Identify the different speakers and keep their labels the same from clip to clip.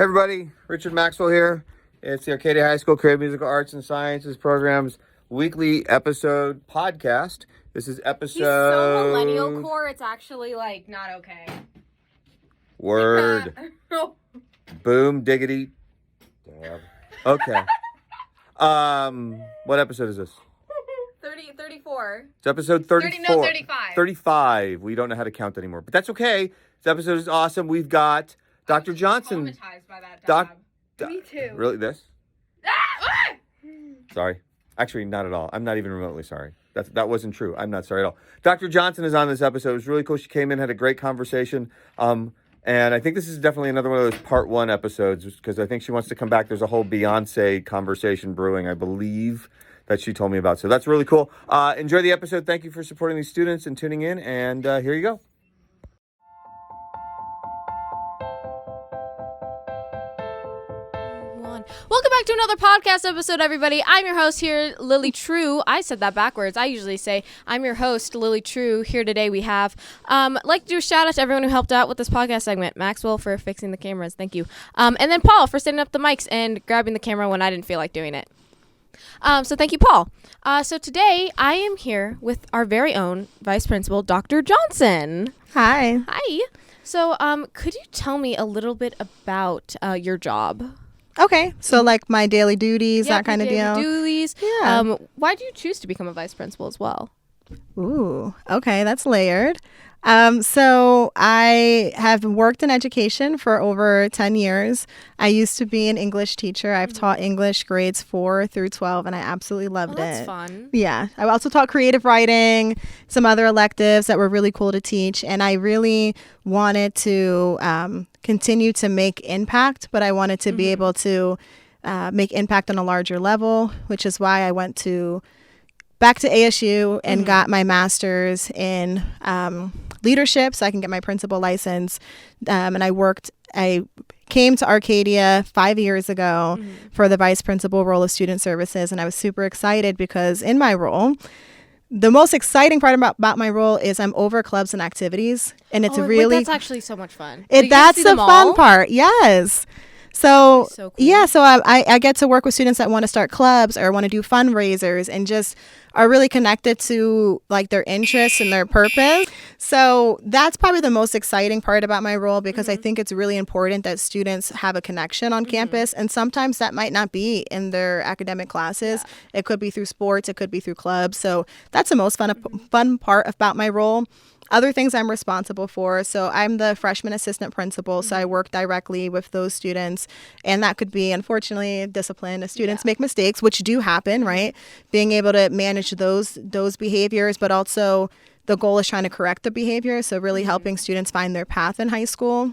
Speaker 1: Hey everybody, Richard Maxwell here. It's the Arcadia High School Creative Musical Arts and Sciences program's weekly episode podcast. This is episode...
Speaker 2: He's so millennial core, it's actually, not okay.
Speaker 1: Word. Boom, diggity. Dab. Okay. What episode is this?
Speaker 2: 34.
Speaker 1: It's episode 34.
Speaker 2: 35.
Speaker 1: 35. We don't know how to count anymore, but that's okay. This episode is awesome. We've got Dr. Johnson.
Speaker 2: I'm traumatized by that job. Me too.
Speaker 1: Really? This? Sorry. Actually, not at all. I'm not even remotely sorry. That wasn't true. I'm not sorry at all. Dr. Johnson is on this episode. It was really cool. She came in, had a great conversation. And I think this is definitely another one of those part one episodes because I think she wants to come back. There's a whole Beyonce conversation brewing, I believe, that she told me about. So that's really cool. Enjoy the episode. Thank you for supporting these students and tuning in. And here you go.
Speaker 2: Welcome back to another podcast episode, everybody. I'm your host here, Lily Trieu. I said that backwards. I usually say I'm your host, Lily Trieu. Here today we have, like to do a shout out to everyone who helped out with this podcast segment. Maxwell for fixing the cameras. Thank you. And then Paul for setting up the mics and grabbing the camera when I didn't feel like doing it. So thank you, Paul. So today I am here with our very own Vice Principal, Dr. Johnson.
Speaker 3: Hi.
Speaker 2: Hi. So could you tell me a little bit about your job?
Speaker 3: Okay, so like my daily duties, that kind of deal.
Speaker 2: Duties.
Speaker 3: Yeah.
Speaker 2: Why do you choose to become a vice principal as well?
Speaker 3: Ooh, okay, that's layered. So I have worked in education for over 10 years. I used to be an English teacher. I've taught English grades 4 through 12, and I absolutely loved it.
Speaker 2: That's fun.
Speaker 3: Yeah. I also taught creative writing, some other electives that were really cool to teach, and I really wanted to continue to make impact, but I wanted to be able to make impact on a larger level, which is why I went back to ASU and got my master's in leadership so I can get my principal license. And I came to Arcadia 5 years ago for the vice principal role of student services. And I was super excited because in my role, the most exciting part about my role is I'm over clubs and activities. And it's
Speaker 2: that's actually so much fun.
Speaker 3: That's the fun part. Yes. So
Speaker 2: cool.
Speaker 3: Yeah, so I get to work with students that want to start clubs or want to do fundraisers and just are really connected to like their interests and their purpose. So that's probably the most exciting part about my role because I think it's really important that students have a connection on campus, and sometimes that might not be in their academic classes. Yeah. It could be through sports, it could be through clubs. So that's the most fun part about my role. Other things I'm responsible for. So I'm the freshman assistant principal. So I work directly with those students. And that could be, unfortunately, discipline. Students make mistakes, which do happen, right? Being able to manage those behaviors, but also the goal is trying to correct the behavior. So really helping students find their path in high school.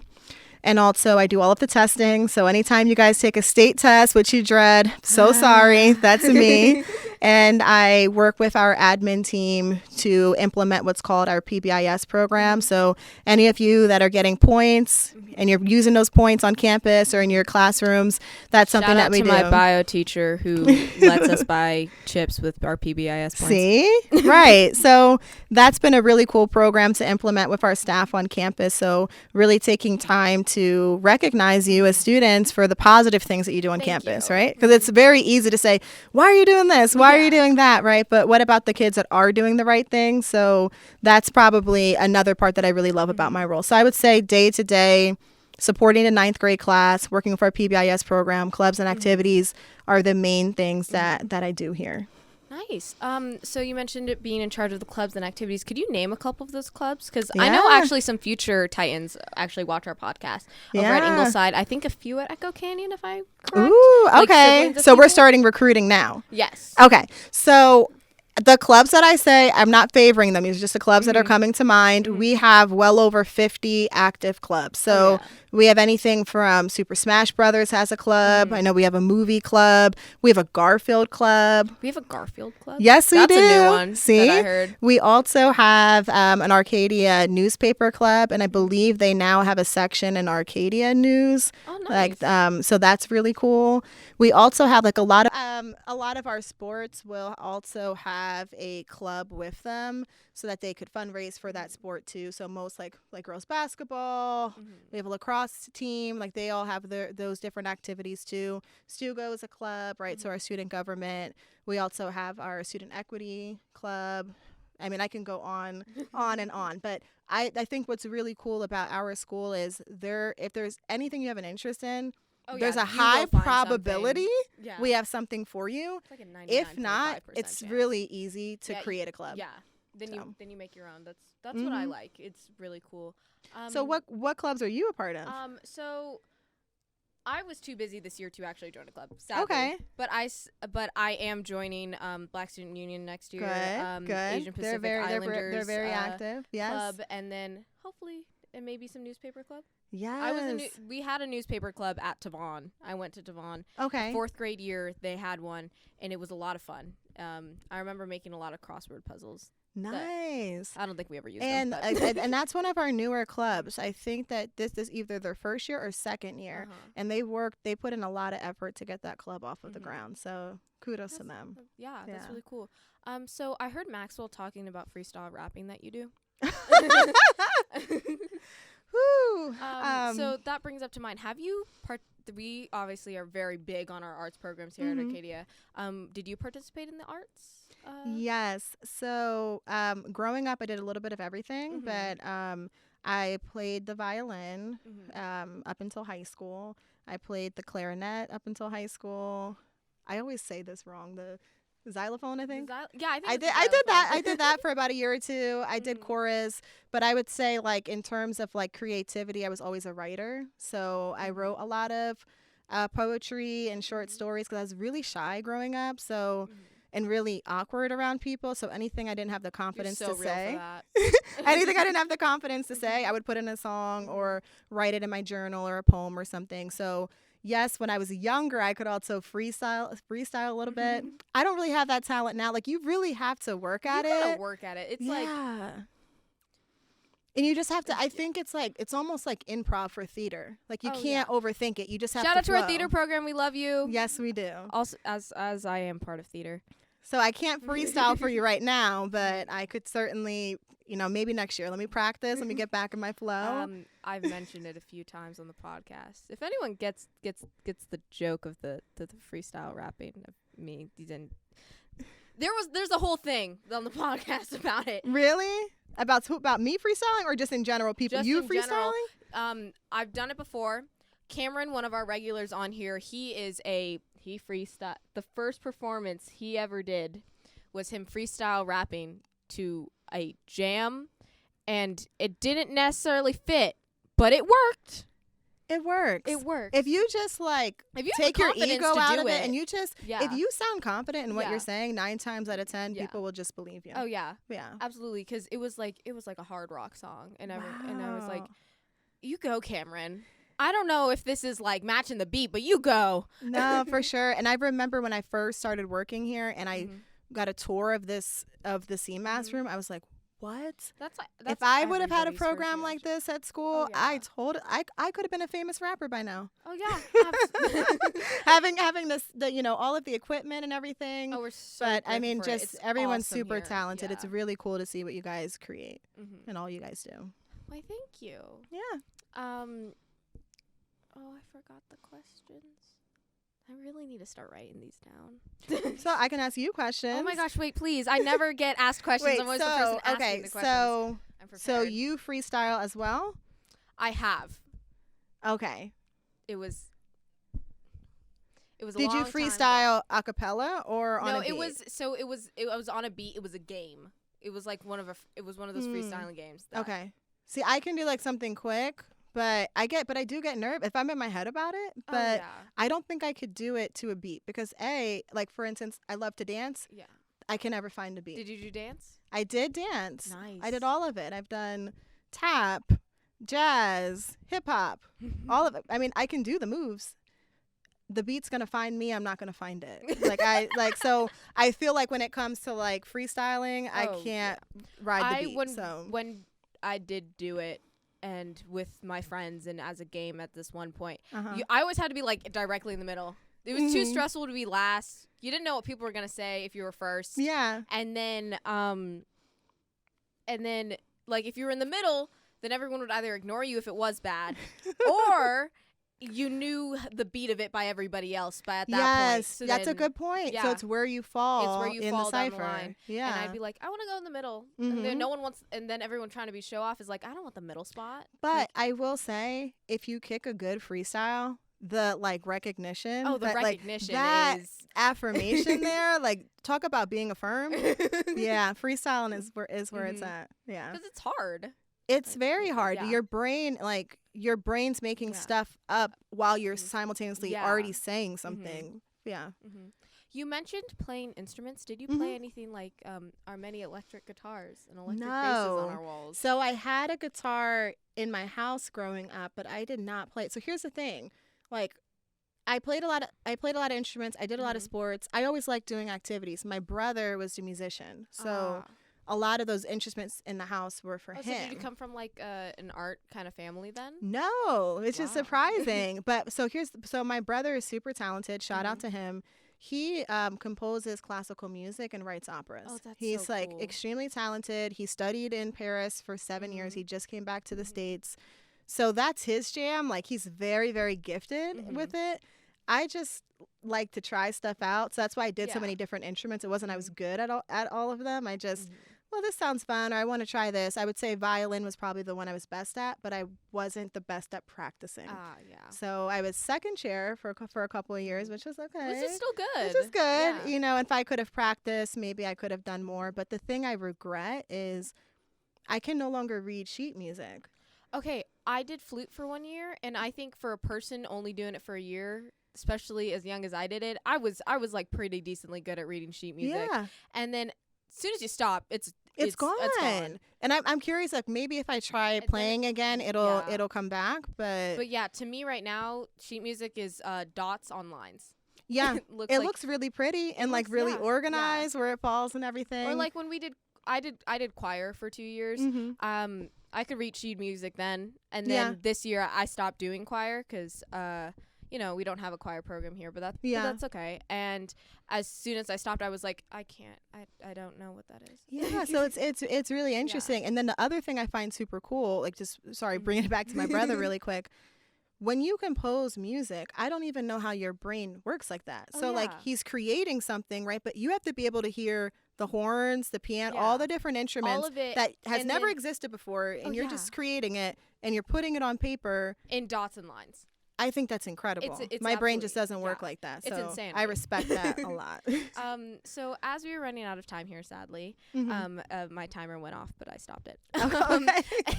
Speaker 3: And also, I do all of the testing. So anytime you guys take a state test, which you dread, so sorry, that's me. And I work with our admin team to implement what's called our PBIS program. So any of you that are getting points and you're using those points on campus or in your classrooms, that's something that we do.
Speaker 2: Shout out to my bio teacher who lets us buy chips with our PBIS points.
Speaker 3: See? Right. So that's been a really cool program to implement with our staff on campus. So really taking time to recognize you as students for the positive things that you do on campus, right? Because it's very easy to say, why are you doing this? Why are you doing that, right? But what about the kids that are doing the right thing? So that's probably another part that I really love about my role. So I would say day to day, supporting the 9th grade class, working with our PBIS program, clubs and activities are the main things that I do here.
Speaker 2: Nice. So you mentioned it being in charge of the clubs and activities. Could you name a couple of those clubs? Because I know actually some future Titans actually watch our podcast over at Ingleside. I think a few at Echo Canyon, if I'm correct.
Speaker 3: Ooh, okay. So we're starting recruiting now.
Speaker 2: Yes.
Speaker 3: Okay. So the clubs that I say, I'm not favoring them. These are just the clubs that are coming to mind. We have well over 50 active clubs. So we have anything from Super Smash Brothers has a club. I know we have a movie club. We have a Garfield club.
Speaker 2: We have a Garfield club?
Speaker 3: Yes, we do.
Speaker 2: That's a new one.
Speaker 3: See?
Speaker 2: That I heard.
Speaker 3: We also have an Arcadia newspaper club, and I believe they now have a section in Arcadia News.
Speaker 2: Oh, nice.
Speaker 3: So that's really cool. We also have like a lot of our sports will also have have a club with them so that they could fundraise for that sport too. So most like girls basketball, we have a lacrosse team, like they all have those different activities too. Stugo is a club, right? So our student government. We also have our student equity club. I mean, I can go on and on, but I think what's really cool about our school is if there's anything you have an interest in, there's a high probability we have something for you.
Speaker 2: It's like a 99.5%
Speaker 3: if not, it's
Speaker 2: chance.
Speaker 3: really easy to create a club.
Speaker 2: Yeah. Then you make your own. That's what I like. It's really cool.
Speaker 3: So what clubs are you a part of?
Speaker 2: So I was too busy this year to actually join a club. Sadly.
Speaker 3: Okay.
Speaker 2: But I am joining Black Student Union next year.
Speaker 3: Good.
Speaker 2: Asian Pacific Islanders.
Speaker 3: They're very active. Yes.
Speaker 2: Club, and then hopefully and maybe some newspaper club.
Speaker 3: Yes.
Speaker 2: We had a newspaper club at Tavon. I went to Tavon.
Speaker 3: Okay.
Speaker 2: 4th grade year, they had one, and it was a lot of fun. I remember making a lot of crossword puzzles.
Speaker 3: Nice.
Speaker 2: I don't think we ever used them.
Speaker 3: And that's one of our newer clubs. I think that this is either their first year or second year, and they put in a lot of effort to get that club off of the ground. So kudos to them.
Speaker 2: Yeah, that's really cool. So I heard Maxwell talking about freestyle rapping that you do.
Speaker 3: Woo.
Speaker 2: So that brings up to mind. Have you we obviously are very big on our arts programs here at Arcadia. Did you participate in the arts?
Speaker 3: Yes. So growing up, I did a little bit of everything, but I played the violin up until high school. I played the clarinet up until high school. I always say this wrong. The xylophone, I think. I did that for about a year or two. I did chorus, but I would say like in terms of like creativity, I was always a writer. So I wrote a lot of poetry and short stories because I was really shy growing up. So and really awkward around people. So anything I didn't have the confidence to say, anything I didn't have the confidence to say, I would put in a song or write it in my journal or a poem or something. So yes, when I was younger, I could also freestyle a little bit. I don't really have that talent now. Like you really have to work at it.
Speaker 2: You gotta work at it. It's like,
Speaker 3: and you just have to. I think it's almost like improv for theater. Like you can't overthink it. You just have to.
Speaker 2: Shout out to
Speaker 3: flow.
Speaker 2: our theater program. We love you.
Speaker 3: Yes, we do.
Speaker 2: Also, as I am part of theater.
Speaker 3: So I can't freestyle for you right now, but I could certainly, maybe next year. Let me practice. Let me get back in my flow.
Speaker 2: I've mentioned it a few times on the podcast. If anyone gets the joke of the freestyle rapping of me, then there's a whole thing on the podcast about it.
Speaker 3: Really? About me freestyling or just in general people?
Speaker 2: Just
Speaker 3: you
Speaker 2: in
Speaker 3: freestyling?
Speaker 2: General. I've done it before. Cameron, one of our regulars on here, he freestyle. The first performance he ever did was him freestyle rapping to a jam, and it didn't necessarily fit, but it worked.
Speaker 3: It works.
Speaker 2: It works.
Speaker 3: If you just take your ego out of it and you just, if you sound confident in what you're saying, 9 times out of 10, people will just believe you.
Speaker 2: Oh yeah.
Speaker 3: Yeah.
Speaker 2: Absolutely. Cause it was like a hard rock song. And I was like, you go, Cameron. I don't know if this is like matching the beat, but you go.
Speaker 3: No, for sure. And I remember when I first started working here and I got a tour of the CMAS room, I was like, what?
Speaker 2: That's
Speaker 3: if I would have had a program like this at school, I could have been a famous rapper by now.
Speaker 2: Oh yeah,
Speaker 3: having this, all of the equipment and everything.
Speaker 2: Oh, we're so.
Speaker 3: But I mean, just everyone's
Speaker 2: awesome
Speaker 3: super
Speaker 2: here.
Speaker 3: talented.
Speaker 2: Yeah.
Speaker 3: It's really cool to see what you guys create and all you guys do.
Speaker 2: Why, thank you.
Speaker 3: Yeah.
Speaker 2: Oh, I forgot the questions. I really need to start writing these down.
Speaker 3: So I can ask you questions.
Speaker 2: Oh my gosh, wait, please. I never get asked questions.
Speaker 3: Wait,
Speaker 2: I'm always the person asking the questions.
Speaker 3: So you freestyle as well?
Speaker 2: I have.
Speaker 3: Okay.
Speaker 2: It was a
Speaker 3: Did
Speaker 2: long
Speaker 3: you
Speaker 2: time
Speaker 3: freestyle a cappella or on a beat?
Speaker 2: it was on a beat. It was a game. It was like one of those freestyling games.
Speaker 3: Okay. See, I can do like something quick. But I do get nervous if I'm in my head about it. But I don't think I could do it to a beat because like for instance, I love to dance. Yeah. I can never find a beat.
Speaker 2: Did you do dance?
Speaker 3: I did dance.
Speaker 2: Nice.
Speaker 3: I did all of it. I've done tap, jazz, hip hop, all of it. I mean, I can do the moves. The beat's gonna find me. I'm not gonna find it. So I feel like when it comes to like freestyling, I can't ride the beat.
Speaker 2: When I did do it. And with my friends and as a game at this one point, I always had to be like directly in the middle. It was too stressful to be last. You didn't know what people were gonna say if you were first.
Speaker 3: Yeah.
Speaker 2: And then like if you were in the middle, then everyone would either ignore you if it was bad, or you knew the beat of it by everybody else by at that point.
Speaker 3: Yes,
Speaker 2: So
Speaker 3: that's
Speaker 2: then,
Speaker 3: a good point.
Speaker 2: yeah.
Speaker 3: So it's where you fall.
Speaker 2: It's where you
Speaker 3: in
Speaker 2: fall
Speaker 3: the
Speaker 2: down
Speaker 3: cipher.
Speaker 2: the line.
Speaker 3: Yeah.
Speaker 2: And I'd be like, I want to go in the middle. And then no one wants, and then everyone trying to be show off is like, I don't want the middle spot.
Speaker 3: But I will say, if you kick a good freestyle, the like recognition.
Speaker 2: Oh, the
Speaker 3: like,
Speaker 2: recognition
Speaker 3: that
Speaker 2: is
Speaker 3: affirmation there. Like, talk about being affirmed. Yeah, freestyling is where it's at. Yeah,
Speaker 2: because it's hard.
Speaker 3: it's very hard.
Speaker 2: Yeah.
Speaker 3: Your brain's making stuff up while you're simultaneously
Speaker 2: Yeah.
Speaker 3: already saying something. Yeah.
Speaker 2: You mentioned playing instruments. Did you play anything like our many electric guitars and electric
Speaker 3: No.
Speaker 2: basses on our walls?
Speaker 3: So I had a guitar in my house growing up, but I did not play it. So here's the thing. Like, I played a lot of instruments. I did a lot of sports. I always liked doing activities. My brother was a musician. So a lot of those instruments in the house were for him.
Speaker 2: So did you come from like an art kind of family then?
Speaker 3: No, it's just surprising. But so my brother is super talented. Shout out to him. He composes classical music and writes operas.
Speaker 2: Oh, that's
Speaker 3: He's
Speaker 2: so
Speaker 3: like
Speaker 2: cool.
Speaker 3: extremely talented. He studied in Paris for 7 years. He just came back to the States. So that's his jam. Like, he's very, very gifted with it. I just like to try stuff out. So that's why I did so many different instruments. It wasn't I was good at all of them. I just, well, this sounds fun, or I want to try this. I would say violin was probably the one I was best at, but I wasn't the best at practicing.
Speaker 2: Yeah.
Speaker 3: So I was second chair for a couple of years, which was okay.
Speaker 2: Which is still good.
Speaker 3: Which is good.
Speaker 2: Yeah.
Speaker 3: You know, if I could have practiced, maybe I could have done more. But the thing I regret is I can no longer read sheet music.
Speaker 2: Okay, I did flute for 1 year, and I think for a person only doing it for a year, especially as young as I did it, I was like pretty decently good at reading sheet music.
Speaker 3: Yeah.
Speaker 2: And then as soon as you stop, it's
Speaker 3: gone.
Speaker 2: It's gone.
Speaker 3: And I'm curious, like, maybe if I try playing again, it'll come back.
Speaker 2: But yeah, to me right now, sheet music is dots on lines.
Speaker 3: Yeah,
Speaker 2: It
Speaker 3: it looks really pretty and like really
Speaker 2: yeah,
Speaker 3: organized where it falls and everything.
Speaker 2: Or like when I did choir for 2 years. I could read sheet music then, and then this year I stopped doing choir because we don't have a choir program here, but that's okay. And as soon as I stopped, I was like, I don't know what that is.
Speaker 3: Yeah, so it's really interesting. And then the other thing I find super cool, like, just bringing it back to my brother really quick. When you compose music, I don't even know how your brain works like that. So like, he's creating something, right? But you have to be able to hear the horns, the piano, all the different instruments
Speaker 2: all of it,
Speaker 3: that has never existed before, and you're just creating it and you're putting it on paper
Speaker 2: in dots and lines.
Speaker 3: I think that's incredible.
Speaker 2: It's
Speaker 3: my brain just doesn't work like that. So
Speaker 2: it's insane.
Speaker 3: I respect that a lot.
Speaker 2: So as we were running out of time here, sadly, my timer went off, but I stopped it.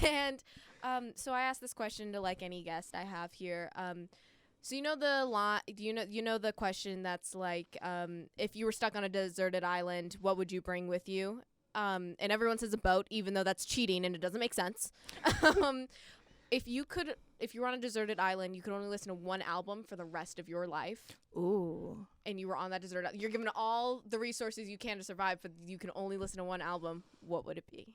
Speaker 2: And so I asked this question to like any guest I have here. So you know the question that's like, if you were stuck on a deserted island, what would you bring with you? And everyone says a boat, even though that's cheating and it doesn't make sense. If you were on a deserted island, you could only listen to one album for the rest of your life.
Speaker 3: Ooh.
Speaker 2: And you were on that deserted island. You're given all the resources you can to survive, but you can only listen to one album. What would it be?